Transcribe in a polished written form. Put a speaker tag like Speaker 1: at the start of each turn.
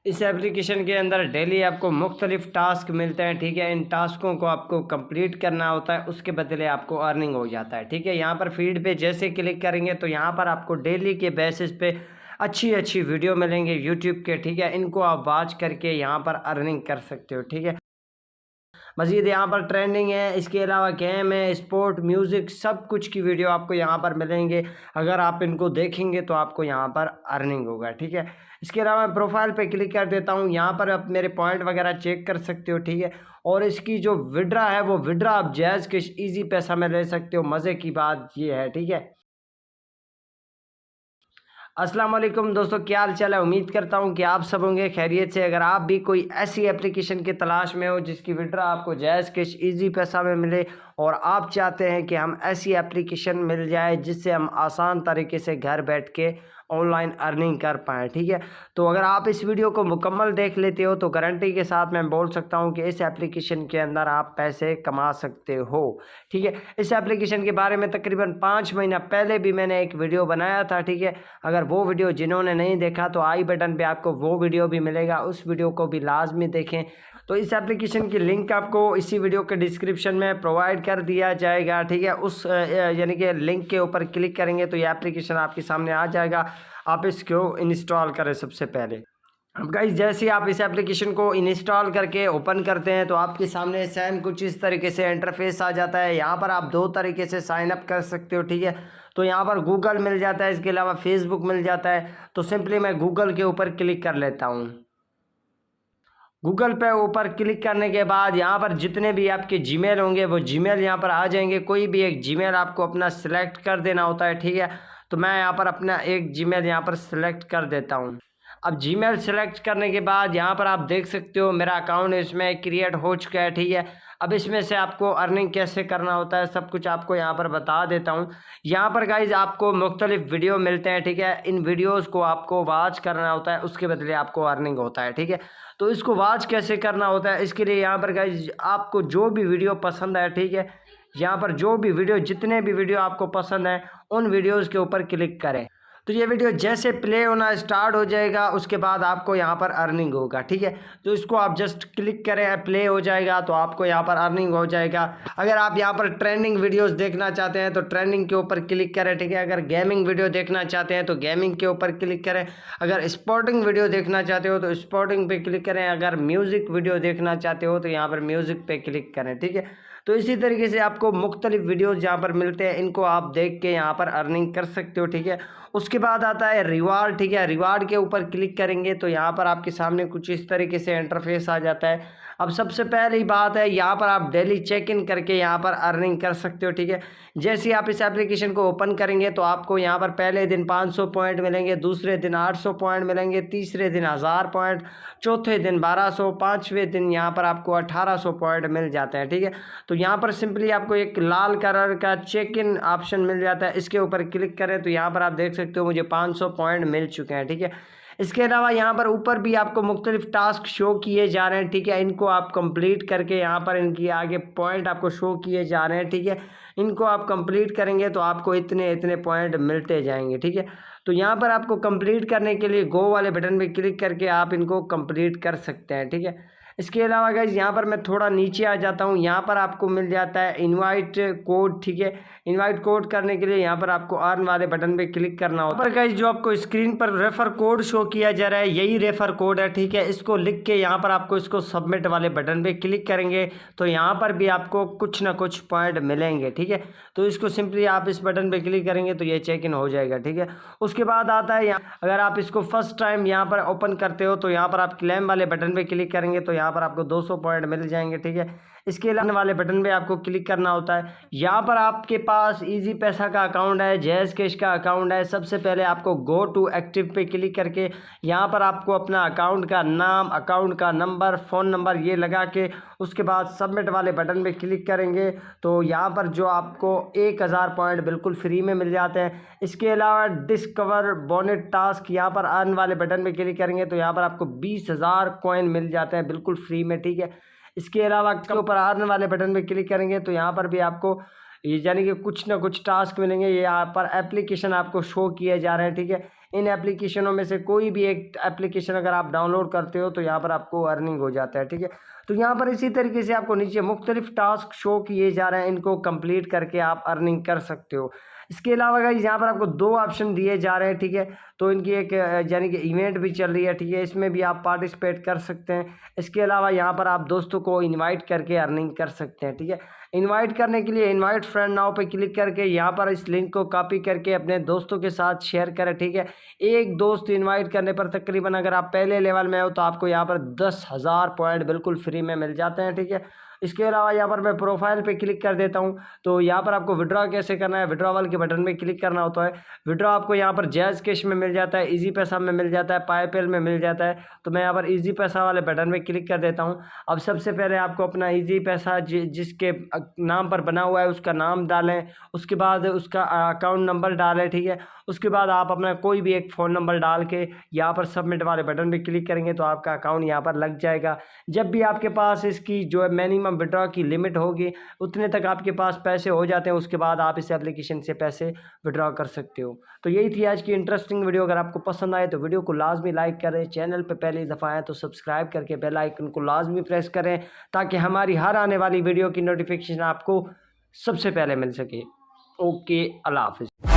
Speaker 1: इस एप्लीकेशन के अंदर डेली आपको मुख्तलिफ टास्क मिलते हैं, ठीक है। इन टास्कों को आपको कंप्लीट करना होता है, उसके बदले आपको अर्निंग हो जाता है, ठीक है। यहाँ पर फीड पे जैसे क्लिक करेंगे तो यहाँ पर आपको डेली के बेसिस पे अच्छी अच्छी वीडियो मिलेंगे यूट्यूब के, ठीक है। इनको आप वॉच करके यहाँ पर अर्निंग कर सकते हो, ठीक है। मज़ीद यहाँ पर ट्रेंडिंग है, इसके अलावा गेम है, स्पोर्ट, म्यूज़िक, सब कुछ की वीडियो आपको यहाँ पर मिलेंगे। अगर आप इनको देखेंगे तो आपको यहाँ पर अर्निंग होगा, ठीक है। इसके अलावा मैं प्रोफाइल पे क्लिक कर देता हूँ, यहाँ पर आप मेरे पॉइंट वगैरह चेक कर सकते हो, ठीक है। और इसकी जो विड्रा है वो विड्रा आप जैज़ कैश ईजी पैसा में ले सकते हो। मज़े की बात ये है, ठीक है। अस्सलाम वालेकुम दोस्तों, क्या हाल चाल है। उम्मीद करता हूँ कि आप सब होंगे खैरियत से। अगर आप भी कोई ऐसी एप्लीकेशन की तलाश में हो जिसकी विड्रा आपको जायज़ कैश ईजी पैसा में मिले और आप चाहते हैं कि हम ऐसी एप्लीकेशन मिल जाए जिससे हम आसान तरीके से घर बैठ के ऑनलाइन अर्निंग कर पाएँ, ठीक है। तो अगर आप इस वीडियो को मुकम्मल देख लेते हो तो गारंटी के साथ मैं बोल सकता हूँ कि इस एप्लीकेशन के अंदर आप पैसे कमा सकते हो, ठीक है। इस एप्लीकेशन के बारे में तकरीबन 5 महीना पहले भी मैंने एक वीडियो बनाया था, ठीक है। अगर वो वीडियो जिन्होंने नहीं देखा तो आई बटन पे आपको वो वीडियो भी मिलेगा, उस वीडियो को भी लाजमी देखें। तो इस एप्लीकेशन की लिंक आपको इसी वीडियो के डिस्क्रिप्शन में प्रोवाइड कर दिया जाएगा, ठीक है। उस यानी कि लिंक के ऊपर क्लिक करेंगे तो ये एप्लीकेशन आपके सामने आ जाएगा। आप इसको इंस्टॉल करें सबसे पहले। अब गाइस जैसे ही आप इस एप्लीकेशन को इंस्टॉल करके ओपन करते हैं तो आपके सामने सेम कुछ इस तरीके से इंटरफेस आ जाता है। यहाँ पर आप दो तरीके से साइन अप कर सकते हो, ठीक है। तो यहाँ पर गूगल मिल जाता है, इसके अलावा फेसबुक मिल जाता है। तो सिंपली मैं गूगल के ऊपर क्लिक कर लेता हूँ। गूगल पे ऊपर क्लिक करने के बाद यहाँ पर जितने भी आपके जीमेल होंगे वो जीमेल यहाँ पर आ जाएंगे। कोई भी एक जीमेल आपको अपना सिलेक्ट कर देना होता है, ठीक है। तो मैं यहाँ पर अपना एक जीमेल यहाँ पर सिलेक्ट कर देता हूँ। अब जीमेल सेलेक्ट करने के बाद यहाँ पर आप देख सकते हो मेरा अकाउंट इसमें क्रिएट हो चुका है, ठीक है। अब इसमें से आपको अर्निंग कैसे करना होता है सब कुछ आपको यहाँ पर बता देता हूँ। यहाँ पर गाइज आपको मुख्तलिफ वीडियो मिलते हैं, ठीक है। इन वीडियोस को आपको वॉच करना होता है, उसके बदले आपको अर्निंग होता है, ठीक है। तो इसको वॉच कैसे करना होता है, इसके लिए यहाँ पर गाइज आपको जो भी वीडियो पसंद है, ठीक है, यहाँ पर जो भी वीडियो जितने भी वीडियो आपको पसंद है उन वीडियोज़ के ऊपर क्लिक करें। तो ये वीडियो जैसे प्ले होना स्टार्ट हो जाएगा उसके बाद आपको यहाँ पर अर्निंग होगा, ठीक है। तो इसको आप जस्ट क्लिक करें, प्ले हो जाएगा तो आपको यहाँ पर अर्निंग हो जाएगा। अगर आप यहाँ पर ट्रेंडिंग वीडियोस देखना चाहते हैं तो ट्रेंडिंग के ऊपर क्लिक करें, ठीक है। अगर गेमिंग वीडियो देखना चाहते हैं तो गेमिंग के ऊपर क्लिक करें। अगर स्पोर्टिंग वीडियो देखना चाहते हो तो स्पोर्टिंग पे क्लिक करें। अगर म्यूज़िक वीडियो देखना चाहते हो तो यहाँ पर म्यूज़िक पे क्लिक करें, ठीक है। तो इसी तरीके से आपको मुख्तलिफ वीडियोज़ यहाँ पर मिलते हैं, इनको आप देख के यहाँ पर अर्निंग कर सकते हो, ठीक है। उसके बाद आता है रिवार्ड, ठीक है। रिवार्ड के ऊपर क्लिक करेंगे तो यहाँ पर आपके सामने कुछ इस तरीके से इंटरफेस आ जाता है। अब सबसे पहली बात है यहाँ पर आप डेली चेक इन करके यहाँ पर अर्निंग कर सकते हो, ठीक है। जैसे ही आप इस एप्लीकेशन को ओपन करेंगे तो आपको यहाँ पर पहले दिन 500 पॉइंट मिलेंगे, दूसरे दिन 800 पॉइंट मिलेंगे, तीसरे दिन 1000 पॉइंट, चौथे दिन 1200, पाँचवें दिन यहाँ पर आपको 1800 पॉइंट मिल जाते हैं, ठीक है। तो यहाँ पर सिंपली आपको एक लाल कलर का चेक इन ऑप्शन मिल जाता है, इसके ऊपर क्लिक करें तो यहाँ पर आप देख सकते हो मुझे 500 पॉइंट मिल चुके हैं, ठीक है। इसके अलावा यहाँ पर ऊपर भी आपको मुख्तलिफ टास्क शो किए जा रहे हैं, ठीक है। इनको आप कंप्लीट करके यहाँ पर इनकी आगे पॉइंट आपको शो किए जा रहे हैं, ठीक है। इनको आप कंप्लीट करेंगे तो आपको इतने इतने पॉइंट मिलते जाएंगे, ठीक है। तो यहाँ पर आपको कंप्लीट करने के लिए गो वाले बटन पे क्लिक करके आप इनको कंप्लीट कर सकते हैं, ठीक है। इसके अलावा गाइज यहाँ पर मैं थोड़ा नीचे आ जाता हूँ, यहाँ पर आपको मिल जाता है इनवाइट कोड, ठीक है। इनवाइट कोड करने के लिए यहाँ पर आपको अर्न वाले बटन पे क्लिक करना होगा। पर गाइज जो आपको स्क्रीन पर रेफर कोड शो किया जा रहा है यही रेफर कोड है, ठीक है। इसको लिख के यहाँ पर आपको इसको सबमिट वाले बटन पे क्लिक करेंगे तो यहाँ पर भी आपको कुछ ना कुछ पॉइंट मिलेंगे, ठीक है। तो इसको सिंपली आप इस बटन पे क्लिक करेंगे तो ये चेक इन हो जाएगा, ठीक है। उसके बाद आता है यहाँ अगर आप इसको फर्स्ट टाइम यहाँ पर ओपन करते हो तो यहाँ पर आप क्लेम वाले बटन पे क्लिक करेंगे तो यहाँ पर आपको 200 पॉइंट मिल जाएंगे, ठीक है। इसके अलावा वाले बटन पे आपको क्लिक करना होता है। यहाँ पर आपके पास इजी पैसा का अकाउंट है, जैज़ कैश का अकाउंट है। सबसे पहले आपको गो टू एक्टिव पे क्लिक करके यहाँ पर आपको अपना अकाउंट का नाम, अकाउंट का नंबर, फ़ोन नंबर ये लगा के उसके बाद सबमिट वाले बटन पे क्लिक करेंगे तो यहाँ पर जो आपको 1000 पॉइंट बिल्कुल फ्री में मिल जाते हैं। इसके अलावा डिस्कवर बोनेट टास्क यहाँ पर अर्न वाले बटन पे क्लिक करेंगे तो यहाँ पर आपको 20,000 कॉइन मिल जाते हैं बिल्कुल फ्री में, ठीक है। इसके अलावा के ऊपर अर्न वाले बटन पे क्लिक करेंगे तो यहाँ पर भी आपको ये यानी कि कुछ ना कुछ टास्क मिलेंगे, ये यहाँ पर एप्लीकेशन आपको शो किए जा रहे हैं, ठीक है। इन एप्लीकेशनों में से कोई भी एक एप्लीकेशन अगर आप डाउनलोड करते हो तो यहाँ पर आपको अर्निंग हो जाता है, ठीक है। तो यहाँ पर इसी तरीके से आपको नीचे मुख्तलिफ टास्क शो किए जा रहे हैं, इनको कंप्लीट करके आप अर्निंग कर सकते हो। इसके अलावा गाइस यहाँ पर आपको 2 ऑप्शन दिए जा रहे हैं, ठीक है। तो इनकी एक यानी कि इवेंट भी चल रही है, ठीक है, इसमें भी आप पार्टिसिपेट कर सकते हैं। इसके अलावा यहाँ पर आप दोस्तों को इनवाइट करके अर्निंग कर सकते हैं, ठीक है। इनवाइट करने के लिए इनवाइट फ्रेंड नाउ पे क्लिक करके यहाँ पर इस लिंक को कॉपी करके अपने दोस्तों के साथ शेयर करें, ठीक है। एक दोस्त इनवाइट करने पर तकरीबन अगर आप पहले लेवल में हो तो आपको यहाँ पर 10,000 पॉइंट बिल्कुल फ्री में मिल जाते हैं, ठीक है। इसके अलावा यहाँ पर मैं प्रोफाइल पे क्लिक कर देता हूँ। तो यहाँ पर आपको विड्रॉ कैसे करना है, विड्रॉवल के बटन पे क्लिक करना होता है। विड्रॉ आपको यहाँ पर जैज़ कैश में मिल जाता है, इजी पैसा में मिल जाता है, पाईपेल में मिल जाता है। तो मैं यहाँ पर इजी पैसा वाले बटन पे क्लिक कर देता हूँ। अब सबसे पहले आपको अपना इजी पैसा जिसके नाम पर बना हुआ है उसका नाम डालें, उसके बाद उसका अकाउंट नंबर डालें, ठीक है। उसके बाद आप अपना कोई भी एक फ़ोन नंबर डाल के यहाँ पर सबमिट वाले बटन पे क्लिक करेंगे तो आपका अकाउंट यहाँ पर लग जाएगा। जब भी आपके पास इसकी जो है मिनिमम विड्रॉ की लिमिट होगी उतने तक आपके पास पैसे हो जाते हैं, उसके बाद आप इस एप्लीकेशन से पैसे विड्रॉ कर सकते हो। तो यही थी आज की इंटरेस्टिंग वीडियो। अगर आपको पसंद आए तो वीडियो को लाजमी लाइक करें, चैनल पर पहली दफ़ा आए तो सब्सक्राइब करके बेल आइकन को लाजमी प्रेस करें ताकि हमारी हर आने वाली वीडियो की नोटिफिकेशन आपको सबसे पहले मिल सके। ओके, अल्लाह हाफिज़।